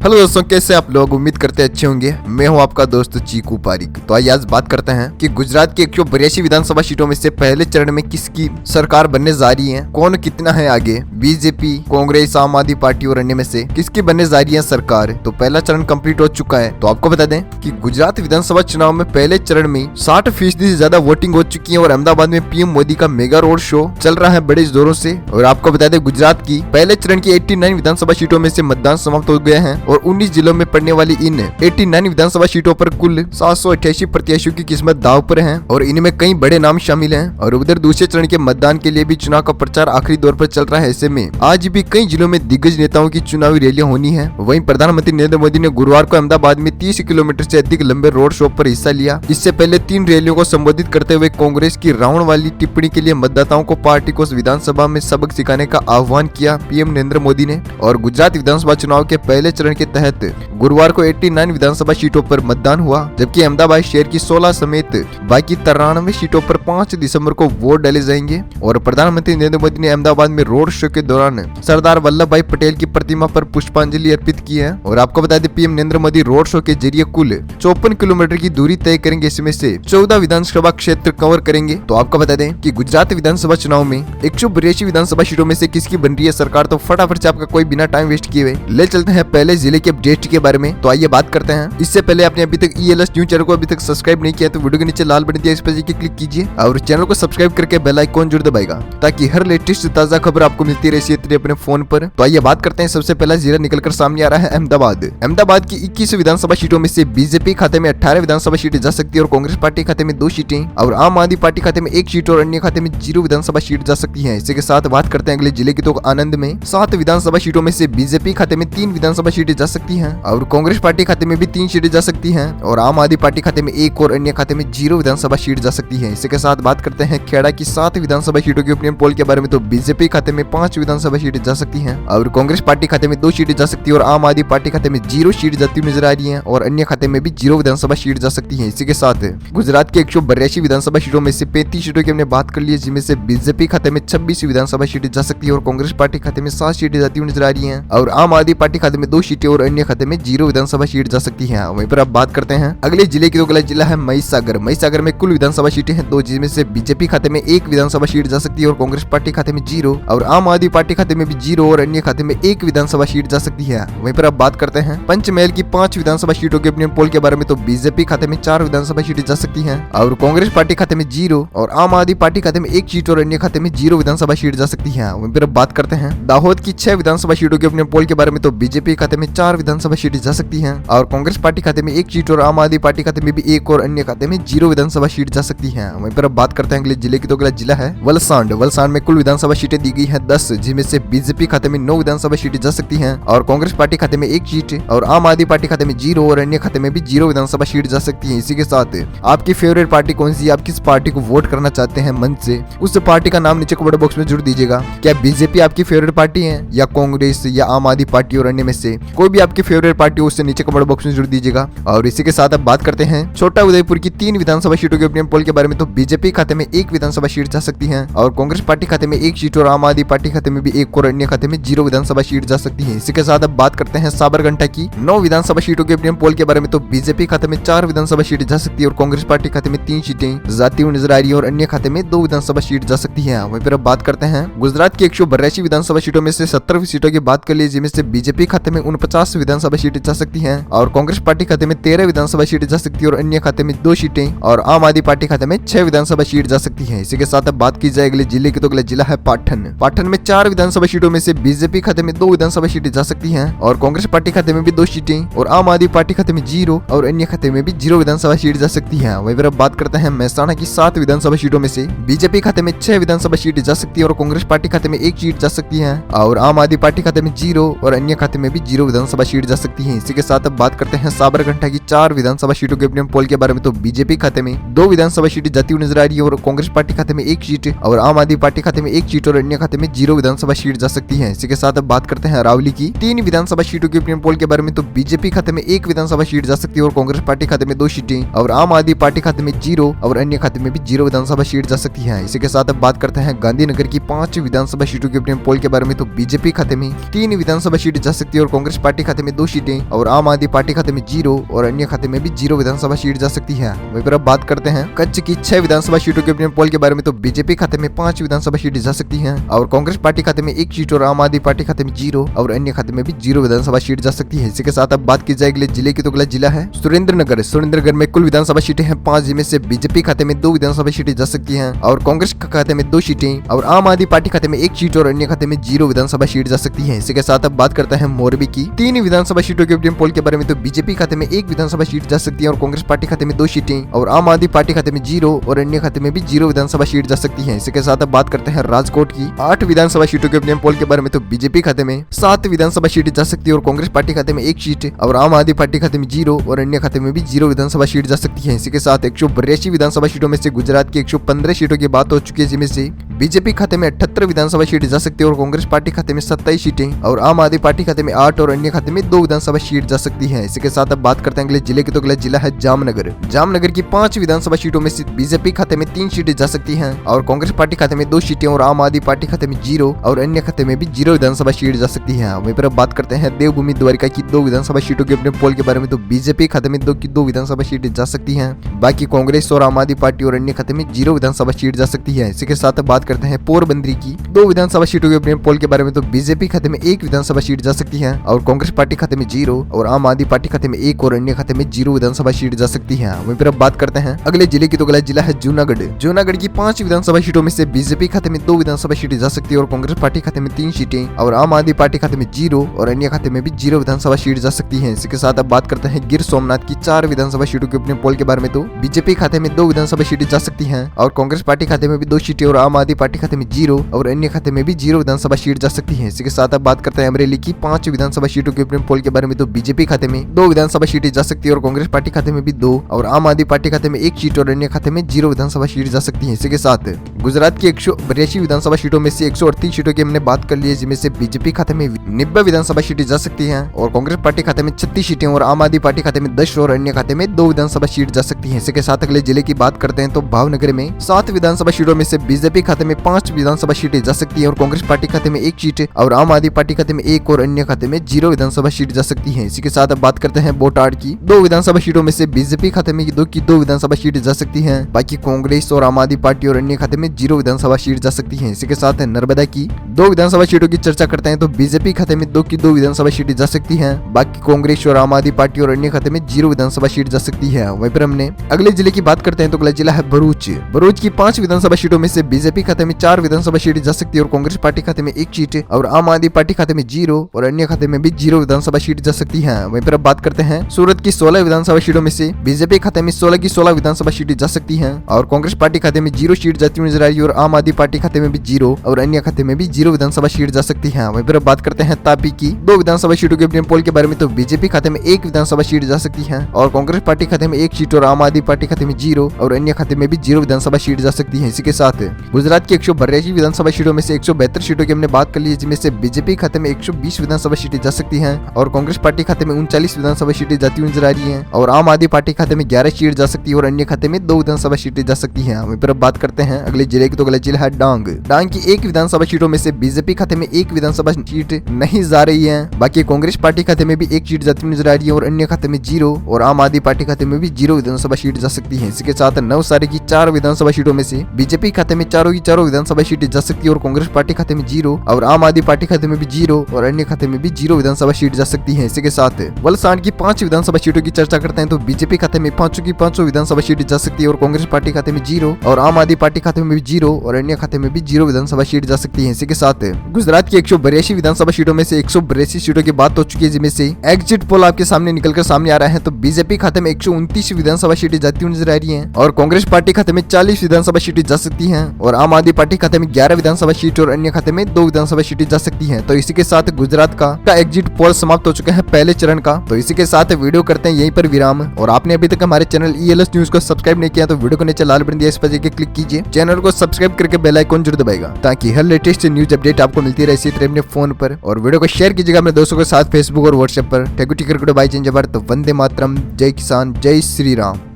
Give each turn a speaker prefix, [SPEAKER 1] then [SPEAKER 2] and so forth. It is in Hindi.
[SPEAKER 1] हेलो दोस्तों, कैसे आप लोग? उम्मीद करते हैं अच्छे होंगे। मैं हूं आपका दोस्त चीकू पारिक। तो आइए आज बात करते हैं कि गुजरात की 182 विधानसभा सीटों में से पहले चरण में किसकी सरकार बनने जा रही है, कौन कितना है आगे, बीजेपी, कांग्रेस, आम आदमी पार्टी और अन्य में से किसकी बनने जा रही है सरकार। तो पहला चरण कंप्लीट हो चुका है। तो आपको बता दें कि गुजरात विधानसभा चुनाव में पहले चरण में 60% से ज्यादा वोटिंग हो चुकी है और अहमदाबाद में पीएम मोदी का मेगा रोड शो चल रहा है बड़े जोरों से। और आपको बता दें गुजरात की पहले चरण की 89 विधानसभा सीटों में से मतदान समाप्त हो गए हैं और 19 जिलों में पड़ने वाली इन 89 विधानसभा सीटों पर कुल 788 प्रत्याशियों की किस्मत दांव पर है और इनमें कई बड़े नाम शामिल हैं। और उधर दूसरे चरण के मतदान के लिए भी चुनाव का प्रचार आखिरी दौर पर चल रहा है। ऐसे में आज भी कई जिलों में दिग्गज नेताओं की चुनावी रैलियां होनी है। वहीं प्रधानमंत्री नरेंद्र मोदी ने गुरुवार को अहमदाबाद में 30 किलोमीटर से अधिक लंबे रोड शो पर हिस्सा लिया। इससे पहले 3 रैलियों को संबोधित करते हुए कांग्रेस की रावण वाली टिप्पणी के लिए मतदाताओं को पार्टी को विधानसभा में सबक सिखाने का आह्वान किया पीएम नरेंद्र मोदी ने। और गुजरात विधानसभा चुनाव के पहले चरण के तहत गुरुवार को 89 विधानसभा सीटों पर मतदान हुआ, जबकि अहमदाबाद शहर की 16 समेत बाकी 93 सीटों पर 5 दिसंबर को वोट डाले जाएंगे। और प्रधानमंत्री नरेंद्र मोदी ने अहमदाबाद में रोड शो के दौरान सरदार वल्लभ भाई पटेल की प्रतिमा पर पुष्पांजलि अर्पित की है। और आपको बता दें PM Narendra Modi road show के जरिए कुल 54 किलोमीटर की दूरी तय करेंगे, इसमें से 14 विधानसभा क्षेत्र कवर करेंगे। तो आपको बता दें कि गुजरात विधानसभा चुनाव में 182 विधानसभा सीटों में से किसकी बन रही है सरकार। तो फटाफट से आपका कोई बिना टाइम वेस्ट किए हुए ले चलते हैं पहले जिले के अपडेट के बारे में। तो आइए बात करते हैं। इससे पहले आपने अभी तक ELS न्यूज चैनल को अभी तक सब्सक्राइब नहीं किया तो वीडियो के नीचे लाल बटन दिया, इस पर क्लिक कीजिए और चैनल को सब्सक्राइब करके बेल आइकॉन जरूर दबाएगा ताकि हर लेटेस्ट ताजा खबर आपको मिलती रहे अपने फोन पर। तो आइए बात करते हैं। सबसे पहला जिला निकलकर सामने आ रहा है अहमदाबाद की 21 विधानसभा सीटों में से बीजेपी खाते में 18 विधानसभा सीटें जा सकती है और कांग्रेस पार्टी खाते में 2 सीटें और आम आदमी पार्टी खाते में 1 सीट और अन्य खाते में 0 विधानसभा सीट जा सकती है। इसी के साथ बात करते हैं अगले जिले की। तो आनंद में 7 विधानसभा सीटों में से बीजेपी खाते में 3 विधानसभा सीटें जा सकती हैं और कांग्रेस पार्टी खाते में भी 3 सीटें जा सकती हैं और आम आदमी पार्टी खाते में 1 और अन्य खाते में 0 विधानसभा सीट जा सकती है। इसी के साथ बात करते हैं खेड़ा की 7 विधानसभा सीटों की ओपिनियन पोल के बारे में। तो बीजेपी खाते में 5 विधानसभा सीटें जा सकती हैं और कांग्रेस पार्टी खाते में 2 सीटें जा सकती है और आम आदमी पार्टी खाते में 0 सीट जाती हुई नजर आ रही है और अन्य खाते में भी 0 विधानसभा सीट जा सकती है। इसी के साथ गुजरात के 182 विधानसभा सीटों में से 35 सीटों की हमने बात कर ली है, जिनमें से बीजेपी खाते में 26 विधानसभा सीटें जा सकती है और कांग्रेस पार्टी खाते में 7 सीटें जाती हुई नजर आ रही है और आम आदमी पार्टी खाते में 2 सीटें और अन्य खाते में 0 विधानसभा सीट जा सकती है। वहीं पर अब बात करते हैं अगले जिले की। तो अगला जिला है महिसागर में कुल विधानसभा सीटें हैं 2, जिसमें से बीजेपी खाते में 1 विधानसभा सीट जा सकती है और कांग्रेस पार्टी खाते में 0 और आम आदमी पार्टी खाते में भी 0 और अन्य खाते में 1 विधानसभा सीट जा सकती है। वहीं पर अब बात करते हैं पंचमहल की 5 विधानसभा सीटों के अपने पोल के बारे में। तो बीजेपी खाते में 4 विधानसभा सीटें जा सकती है और कांग्रेस पार्टी खाते में 0 और आम आदमी पार्टी खाते में 1 सीट और अन्य खाते में 0 विधानसभा सीट जा सकती है। वहीं पर अब बात करते हैं दाहोद की 6 विधानसभा सीटों के अपने पोल के बारे में। तो बीजेपी खाते में 4 विधानसभा सीटें जा सकती है और कांग्रेस पार्टी खाते में 1 सीट और आम आदमी पार्टी खाते में भी 1 और अन्य खाते में 0 विधानसभा सीट जा सकती है। वहीं पर अब बात करते हैं अगले जिले की। तो अगला जिला है वलसाड में कुल विधानसभा सीटें दी गई है 10, जिनमें से बीजेपी खाते में 9 विधानसभा सीटें जा सकती हैं और कांग्रेस पार्टी खाते में 1 सीट और आम आदमी पार्टी खाते में 0 और अन्य खाते में भी 0 विधानसभा सीट जा सकती है। इसी के साथ आपकी फेवरेट पार्टी कौन सी, आप किस पार्टी को वोट करना चाहते हैं मन से, उस पार्टी का नाम नीचे कमेंट बॉक्स में जरूर दीजिएगा। क्या बीजेपी आपकी फेवरेट पार्टी है या कांग्रेस या आम आदमी पार्टी और अन्य में से कोई भी आपकी फेवरेट पार्टी हो, उससे नीचे कमेंट बॉक्स में जरूर दीजिएगा। और इसी के साथ अब बात करते हैं छोटा उदयपुर की 3 विधानसभा सीटों के ओपिनियन पोल के बारे में। तो बीजेपी खाते में 1 विधानसभा सीट जा सकती है और कांग्रेस पार्टी खाते में 1 सीट और आम आदमी पार्टी खाते में भी 1 और अन्य खाते में 0 विधानसभा सीट जा सकती है। इसी के साथ अब बात करते हैं साबरकांठा की 9 विधानसभा सीटों के ओपिनियन पोल के बारे में। तो बीजेपी खाते में 4 विधानसभा सीटें जा सकती है और कांग्रेस पार्टी खाते में 3 सीटें जाती हुई नजर आ रही है और अन्य खाते में 2 विधानसभा सीट जा सकती है। वहीं पर अब बात करते हैं गुजरात की 182 विधानसभा सीटों में से 70 सीटों की बात कर ली, जिनमें से बीजेपी खाते में 49 विधानसभा सीटें जा सकती हैं और कांग्रेस पार्टी खाते में 13 विधानसभा सीटें जा सकती है और अन्य खाते में 2 सीटें और आम आदमी पार्टी खाते में 6 विधानसभा सीट जा सकती है। इसी के साथ अब बात की जाए अगले जिले की। तो अगला जिला है पाटन में 4 विधानसभा सीटों में से बीजेपी खाते में 2 विधानसभा सीटें जा सकती हैं और कांग्रेस पार्टी खाते में भी 2 सीटें और आम आदमी पार्टी खाते में 0 और अन्य खाते में भी 0 विधानसभा सीट जा सकती है। वहीं पर अब बात करते हैं मेहसाणा की 7 विधानसभा सीटों में से बीजेपी खाते में 6 विधानसभा सीटें जा सकती है और कांग्रेस पार्टी खाते में 1 सीट जा सकती है और आम आदमी पार्टी खाते में 0 और अन्य खाते में भी 0 विधानसभा सीट जा सकती है। इसी के साथ अब बात करते हैं साबरकांठा की 4 विधानसभा सीटों के ओपिनियन पोल के बारे में। तो बीजेपी खाते में 2 विधानसभा सीटें जाती हुई नजर आ रही है और कांग्रेस पार्टी खाते में 1 सीट और आम आदमी पार्टी खाते में 1 सीट और अन्य खाते में 0 विधानसभा सीट जा सकती है। इसी के साथ अब बात करते हैं अरावली की 3 विधानसभा सीटों के ओपिनियन पोल के बारे में। तो बीजेपी खाते में 1 विधानसभा सीट जा सकती है और कांग्रेस पार्टी खाते में 2 सीटें और आम आदमी पार्टी खाते में 0 और अन्य खाते में भी 0 विधानसभा सीट जा सकती है। इसी के साथ अब बात करते हैं गांधीनगर की 5 विधानसभा सीटों के ओपिनियन पोल के बारे में। तो बीजेपी खाते में 3 विधानसभा सीट जा सकती है और कांग्रेस पार्टी खाते में 2 सीटें और आम आदमी पार्टी खाते में 0 और अन्य खाते में भी 0 विधानसभा सीट जा सकती है। वहीं पर अब बात करते हैं कच्छ की 6 विधानसभा सीटों के ओपिनियन पोल के बारे में। तो बीजेपी खाते में 5 विधानसभा सीटें जा सकती हैं और कांग्रेस पार्टी खाते में 1 सीट और आम आदमी पार्टी खाते में 0 और अन्य खाते में भी 0 विधानसभा सीट जा सकती है। इसी के साथ अब बात की जाए अगले जिले की, तो अगला जिला है सुरेंद्रनगर। सुरेंद्रनगर में कुल विधानसभा सीटें हैं 5, जिनमें से बीजेपी खाते में 2 विधानसभा सीटें जा सकती हैं और कांग्रेस खाते में 2 सीटें और आम आदमी पार्टी खाते में 1 सीट और अन्य खाते में 0 विधानसभा सीट जा सकती है। इसी के साथ अब बात करते हैं मोरबी की 3 विधानसभा सीटों के ओपिनियन पोल के बारे में। तो बीजेपी खाते में 1 विधानसभा सीट जा सकती है और कांग्रेस पार्टी खाते में 2 सीटें और आम आदमी पार्टी खाते में 0 और अन्य खाते में भी 0 विधानसभा सीट जा सकती है। इसी के साथ अब बात करते हैं राजकोट की 8 विधानसभा सीटों के ओपिनियन पोल के बारे में। तो बीजेपी खाते में 7 विधानसभा सीटें जा सकती है और कांग्रेस पार्टी खाते में 1 सीट और आम आदमी पार्टी खाते में 0 और अन्य खाते में भी 0 विधानसभा सीट जा सकती है। इसी के साथ 182 विधानसभा सीटों में से गुजरात की 115 सीटों की बात हो चुकी है, जिनमें से बीजेपी खाते में 78 विधानसभा सीटें जा सकती है और कांग्रेस पार्टी खाते में 27 सीटें और आम आदमी पार्टी खाते में 8 और अन्य खाते में 2 विधानसभा सीट जा सकती है। इसी के साथ अब बात करते हैं अगले जिले की, तो अगला जिला है जामनगर। जामनगर की 5 विधानसभा सीटों में से बीजेपी खाते में 3 सीटें जा सकती हैं और कांग्रेस पार्टी खाते में 2 सीटें और आम आदमी पार्टी खाते में 0 और अन्य खाते में भी 0 विधानसभा सीट जा सकती है। वहीं पर अब बात करते हैं देवभूमि द्वारिका की 2 विधानसभा सीटों के अपने पोल के बारे में। तो बीजेपी खाते में 2 विधानसभा सीटें जा सकती हैं, बाकी कांग्रेस और आम आदमी पार्टी और अन्य खाते में 0 विधानसभा सीट जा सकती है। इसी के साथ अब बात करते हैं पोरबंदरी की 2 विधानसभा सीटों के अपने पोल के बारे में। तो बीजेपी खाते में 1 विधानसभा सीट जा सकती है और कांग्रेस पार्टी खाते में 0 और आम आदमी पार्टी खाते में 1 और अन्य खाते में 0 विधानसभा सीट जा सकती है। वहीं पर अब बात करते हैं अगले जिले की, तो अगला जिला है जूनागढ़। जूनागढ़ की 5 विधानसभा सीटों में से बीजेपी खाते में 2 विधानसभा सीटें जा सकती है और कांग्रेस पार्टी खाते में 3 सीटें और आम आदमी पार्टी खाते में 0 और अन्य खाते में भी 0 विधानसभा सीट जा सकती है। इसी के साथ अब बात करते हैं गिर सोमनाथ की 4 विधानसभा सीटों के अपने पोल के बारे में। तो बीजेपी खाते में 2 विधानसभा सीटें जा सकती हैं और कांग्रेस पार्टी खाते में भी 2 सीटें और आम आदमी पार्टी खाते में 0 और अन्य खाते में भी 0 विधानसभा सीट जा सकती है। इसी के साथ अब बात करते हैं अमरेली की 5 विधानसभा सीटों के अपने पोल के बारे में। तो बीजेपी खाते में 2 विधानसभा सीटें जा सकती है और कांग्रेस पार्टी खाते में भी 2 और आम आदमी पार्टी खाते में 1 सीट और अन्य खाते में 0 विधानसभा सीट जा सकती है। इसी के साथ गुजरात की 182 विधानसभा सीटों में से 138 सीटों की हमने बात कर ली है, जिनमें से बीजेपी खाते में 90 विधानसभा सीटें जा सकती हैं और कांग्रेस पार्टी खाते में 36 सीटें और आम आदमी पार्टी खाते में 10 और अन्य खाते में 2 विधानसभा सीट जा सकती है। इसी के साथ अगले जिले की बात करते हैं, तो भावनगर में 7 विधानसभा सीटों में से बीजेपी खाते में 5 विधानसभा सीटें जा सकती है और कांग्रेस पार्टी खाते में 1 सीट और आम आदमी पार्टी खाते में 1 और अन्य खाते में 0 विधानसभा सीट जा सकती है। इसी के साथ अब बात करते हैं बोटाड की 2 विधानसभा सीटों में से बीजेपी खाते में 2 विधानसभा सीट जा सकती है, बाकी कांग्रेस और आम आदमी पार्टी और अन्य खाते में 0 विधानसभा सीट जा सकती है। इसी के साथ नर्मदा की 2 विधानसभा सीटों की चर्चा करते हैं। तो बीजेपी खाते में 2 विधानसभा सीटें जा सकती हैं, बाकी कांग्रेस और आम आदमी पार्टी और अन्य खाते में 0 विधानसभा सीट जा सकती है। वहीं पर हमने अगले जिले की बात करते हैं, तो अगला जिला है भरूच। भरूच की 5 विधानसभा सीटों में से बीजेपी खाते में 4 विधानसभा सीटें जा सकती है और कांग्रेस पार्टी खाते में 1 सीट और आम आदमी पार्टी खाते में 0 और अन्य खाते में भी 0 विधानसभा सीट जा सकती है। वहीं पर अब बात करते हैं सूरत की 16 विधानसभा सीटों में से बीजेपी खाते में 16 की 16 विधानसभा सीटें जा सकती हैं और कांग्रेस पार्टी खाते में 0 सीट जाती हुई नजर आ रही है और आम आदमी पार्टी खाते में भी 0 और अन्य खाते में भी 0 विधानसभा सीट जा सकती है। वहीं पर अब बात करते हैं तापी की 2 विधानसभा सीटों के पोल के बारे में। तो बीजेपी खाते में 1 विधानसभा सीट जा सकती है और कांग्रेस पार्टी खाते में 1 सीट और आम आदमी पार्टी खाते में 0 और अन्य खाते में भी 0 विधानसभा सीट जा सकती है। इसी के साथ गुजरात की 182 विधानसभा सीटों में से 172 सीटों की हमने बात कर ली है, जिनमें से बीजेपी खाते में 120 विधानसभा सीटें जा सकती हैं और कांग्रेस पार्टी खाते में 39 विधानसभा सीटें जाती हुई नजर आ रही हैं और आम आदमी पार्टी खाते में 11 सीट जा सकती है और अन्य खाते में 2 विधानसभा सीटें जा सकती हैं। वहीं पर अब बात करते हैं अगले जिले की, तो अगला जिला है डांग। डांग की 1 विधानसभा सीटों में से बीजेपी खाते में 1 विधानसभा सीट नहीं जा रही है, बाकी कांग्रेस पार्टी खाते में भी 1 सीट जाती हुई नजर आ रही है और अन्य खाते में 0 और आम आदमी पार्टी खाते में भी 0 विधानसभा सीट जा सकती है। इसके साथ नवसारी की 4 विधानसभा सीटों में से बीजेपी खाते में 4 की 4 विधानसभा सीटें जा सकती है और कांग्रेस पार्टी खाते में 0 और आम आदमी पार्टी खाते में भी 0 और अन्य खाते में भी 0 विधानसभा सीट जा सकती है। इसी के साथ वलसाड की 5 विधानसभा सीटों की चर्चा करते हैं। तो बीजेपी खाते में 5 की 5 विधानसभा सीटें जा सकती है और कांग्रेस पार्टी खाते में 0 और आम आदमी पार्टी खाते में भी 0 और अन्य खाते में भी 0 विधानसभा सीट जा सकती है। इसी के साथ गुजरात की 182 विधानसभा सीटों में से 182 सीटों की बात हो चुकी है, जिनमें से एग्जिट पोल आपके सामने निकलकर सामने आ रहा है। तो बीजेपी खाते में 129 विधानसभा सीटें जाती हुई नजर आ रही हैं और कांग्रेस पार्टी खाते में 40 विधानसभा सीटें जा सकती हैं और आम आदमी पार्टी खाते में 11 विधानसभा सीट और अन्य खाते में 2 विधानसभा सीटें जा सकती हैं। तो इसी के साथ गुजरात का एग्जिट पोल समाप्त हो चुका है पहले चरण का। तो इसी के साथ वीडियो करते हैं यहीं पर विराम और आपने अभी तक हमारे चैनल ELS न्यूज को सब्सक्राइब नहीं किया तो वीडियो को नीचे लाल बटन दिया, इस पर जाकर क्लिक कीजिए, चैनल को सब्सक्राइब करके बेल आइकन जरूर दबाएगा ताकि हर लेटेस्ट न्यूज अपडेट आपको मिलती रहे इसी तरह अपने फोन पर। और वीडियो को शेयर कीजिएगा अपने दोस्तों के साथ फेसबुक और व्हाट्सएप पर। ठेकुटी क्रिकेट बाई चेंज। तो वंदे मातरम, जय किसान, जय श्री राम।